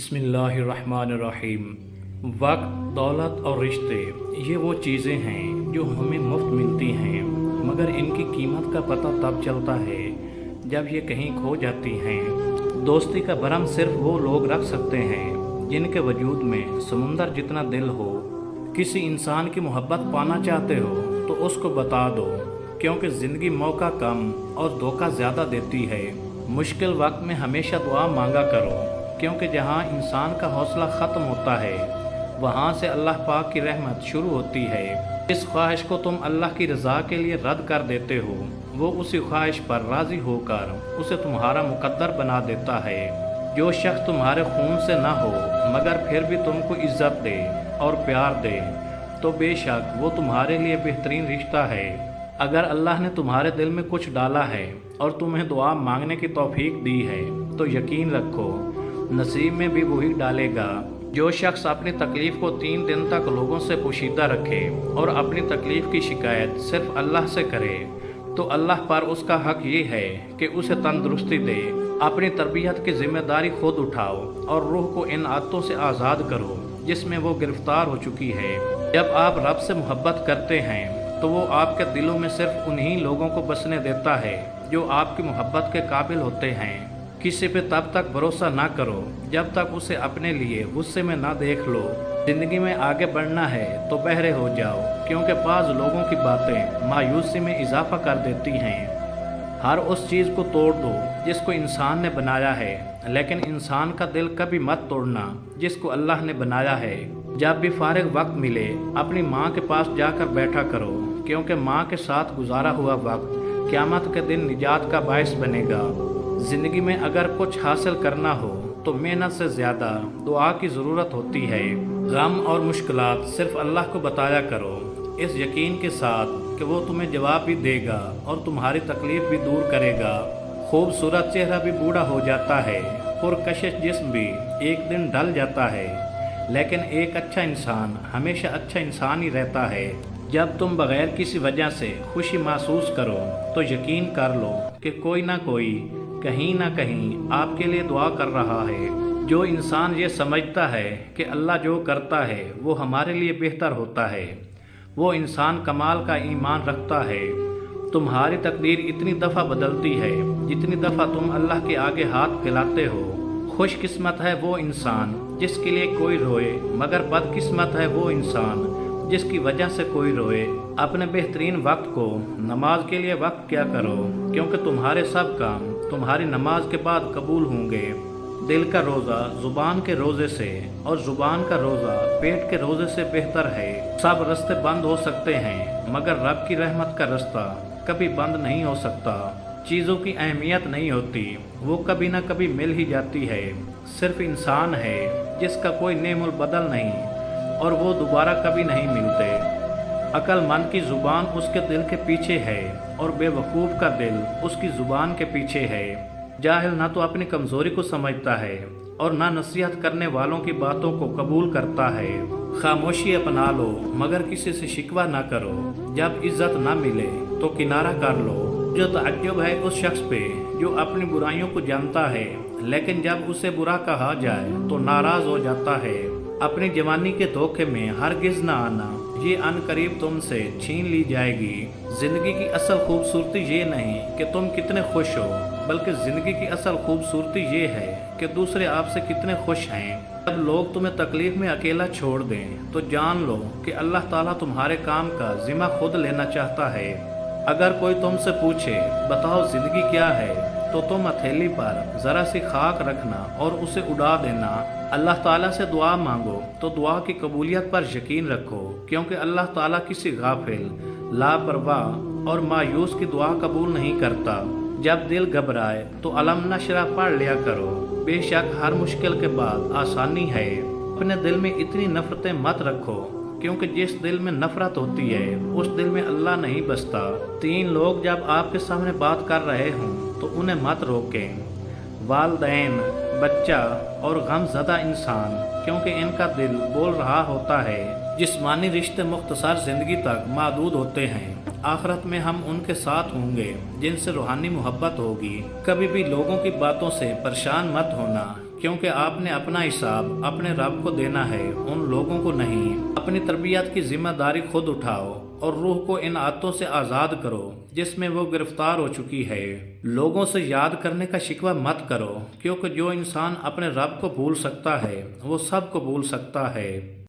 बिस्मिल्लाहिर्रहमानिर्रहीम। वक्त, दौलत और रिश्ते ये वो चीज़ें हैं जो हमें मुफ्त मिलती हैं, मगर इनकी कीमत का पता तब चलता है जब ये कहीं खो जाती हैं। दोस्ती का भरम सिर्फ वो लोग रख सकते हैं जिनके वजूद में समुंदर जितना दिल हो। किसी इंसान की मोहब्बत पाना चाहते हो तो उसको बता दो, क्योंकि ज़िंदगी मौका कम और धोखा ज़्यादा देती है। मुश्किल वक्त में हमेशा दुआ मांगा करो, क्योंकि जहाँ इंसान का हौसला ख़त्म होता है वहाँ से अल्लाह पाक की रहमत शुरू होती है। जिस ख्वाहिश को तुम अल्लाह की रज़ा के लिए रद्द कर देते हो, वो उसी ख्वाहिश पर राज़ी होकर उसे तुम्हारा मुकद्दर बना देता है। जो शख्स तुम्हारे खून से ना हो मगर फिर भी तुमको इज़्ज़त दे और प्यार दे, तो बेशक वो तुम्हारे लिए बेहतरीन रिश्ता है। अगर अल्लाह ने तुम्हारे दिल में कुछ डाला है और तुम्हें दुआ मांगने की तौफीक दी है, तो यकीन रखो नसीब में भी वही डालेगा। जो शख्स अपनी तकलीफ़ को 3 दिन तक लोगों से पोशीदा रखे और अपनी तकलीफ़ की शिकायत सिर्फ अल्लाह से करे, तो अल्लाह पर उसका हक ये है कि उसे तंदुरुस्ती दे। अपनी तरबियत की जिम्मेदारी खुद उठाओ और रूह को इन आदतों से आज़ाद करो जिसमें वो गिरफ्तार हो चुकी है। जब आप रब से मोहब्बत करते हैं तो वो आपके दिलों में सिर्फ उन्हीं लोगों को बसने देता है जो आपकी मोहब्बत के काबिल होते हैं। किसी पे तब तक भरोसा ना करो जब तक उसे अपने लिए गुस्से में ना देख लो। ज़िंदगी में आगे बढ़ना है तो बहरे हो जाओ, क्योंकि बाज़ लोगों की बातें मायूसी में इजाफा कर देती हैं। हर उस चीज़ को तोड़ दो जिसको इंसान ने बनाया है, लेकिन इंसान का दिल कभी मत तोड़ना जिसको अल्लाह ने बनाया है। जब भी फारिग वक्त मिले अपनी माँ के पास जाकर बैठा करो, क्योंकि माँ के साथ गुजारा हुआ वक्त क़यामत के दिन निजात का बायस बनेगा। ज़िंदगी में अगर कुछ हासिल करना हो तो मेहनत से ज़्यादा दुआ की ज़रूरत होती है। गम और मुश्किलात सिर्फ अल्लाह को बताया करो, इस यकीन के साथ कि वो तुम्हें जवाब भी देगा और तुम्हारी तकलीफ़ भी दूर करेगा। खूबसूरत चेहरा भी बूढ़ा हो जाता है, पुरकशिश जिस्म भी एक दिन ढल जाता है, लेकिन एक अच्छा इंसान हमेशा अच्छा इंसान ही रहता है। जब तुम बग़ैर किसी वजह से खुशी महसूस करो तो यकीन कर लो कि कोई ना कोई कहीं ना कहीं आपके लिए दुआ कर रहा है। जो इंसान ये समझता है कि अल्लाह जो करता है वो हमारे लिए बेहतर होता है, वो इंसान कमाल का ईमान रखता है। तुम्हारी तकदीर इतनी दफ़ा बदलती है जितनी दफ़ा तुम अल्लाह के आगे हाथ फैलाते हो। खुशकिस्मत है वो इंसान जिसके लिए कोई रोए, मगर बदकिस्मत है वो इंसान जिसकी वजह से कोई रोए। अपने बेहतरीन वक्त को नमाज के लिए वक्त क्या करो, क्योंकि तुम्हारे सब काम तुम्हारी नमाज के बाद कबूल होंगे। दिल का रोज़ा ज़ुबान के रोज़े से और ज़ुबान का रोज़ा पेट के रोज़े से बेहतर है। सब रास्ते बंद हो सकते हैं, मगर रब की रहमत का रास्ता कभी बंद नहीं हो सकता। चीज़ों की अहमियत नहीं होती, वो कभी ना कभी मिल ही जाती है। सिर्फ इंसान है जिसका कोई नेमुल बदल नहीं और वो दोबारा कभी नहीं मिलते। अक्लमंद की ज़ुबान उसके दिल के पीछे है और बेवकूफ़ का दिल उसकी ज़ुबान के पीछे है। जाहिल ना तो अपनी कमज़ोरी को समझता है और ना नसीहत करने वालों की बातों को कबूल करता है। खामोशी अपना लो मगर किसी से शिकवा ना करो। जब इज़्ज़त ना मिले तो किनारा कर लो। जो तअज्जुब है उस शख्स पे जो अपनी बुराइयों को जानता है, लेकिन जब उसे बुरा कहा जाए तो नाराज़ हो जाता है। अपनी जवानी के धोखे में हरगिज़ ना आना, ये अनकरीब तुमसे छीन ली जाएगी। ज़िंदगी की असल खूबसूरती ये नहीं कि तुम कितने खुश हो, बल्कि ज़िंदगी की असल खूबसूरती ये है कि दूसरे आपसे कितने खुश हैं। जब लोग तुम्हें तकलीफ़ में अकेला छोड़ दें तो जान लो कि अल्लाह ताला तुम्हारे काम का ज़िम्मा खुद लेना चाहता है। अगर कोई तुमसे पूछे बताओ ज़िंदगी क्या है, तो तुम हथेली पर ज़रा सी खाक रखना और उसे उड़ा देना। अल्लाह ताला से दुआ मांगो तो दुआ की कबूलियत पर यकीन रखो, क्योंकि अल्लाह ताला किसी गाफिल, लापरवाह और मायूस की दुआ कबूल नहीं करता। जब दिल घबराए तो अलम नशरा पढ़ लिया करो। बेशक हर मुश्किल के बाद आसानी है। अपने दिल में इतनी नफ़रतें मत रखो, क्योंकि जिस दिल में नफ़रत होती है उस दिल में अल्लाह नहीं बसता। 3 लोग जब आपके सामने बात कर रहे हों तो उन्हें मत रोकें, वालिदैन, बच्चा और गमज़दा इंसान, क्योंकि इनका दिल बोल रहा होता है। जिस्मानी रिश्ते मुख्तसर ज़िंदगी तक महदूद होते हैं, आखिरत में हम उनके साथ होंगे जिनसे रूहानी मोहब्बत होगी। कभी भी लोगों की बातों से परेशान मत होना, کیونکہ آپ نے اپنا حساب اپنے رب کو دینا ہے، ان لوگوں کو نہیں۔ اپنی تربیت کی ذمہ داری خود اٹھاؤ اور روح کو ان عادتوں سے آزاد کرو جس میں وہ گرفتار ہو چکی ہے۔ لوگوں سے یاد کرنے کا شکوہ مت کرو، کیونکہ جو انسان اپنے رب کو بھول سکتا ہے وہ سب کو بھول سکتا ہے۔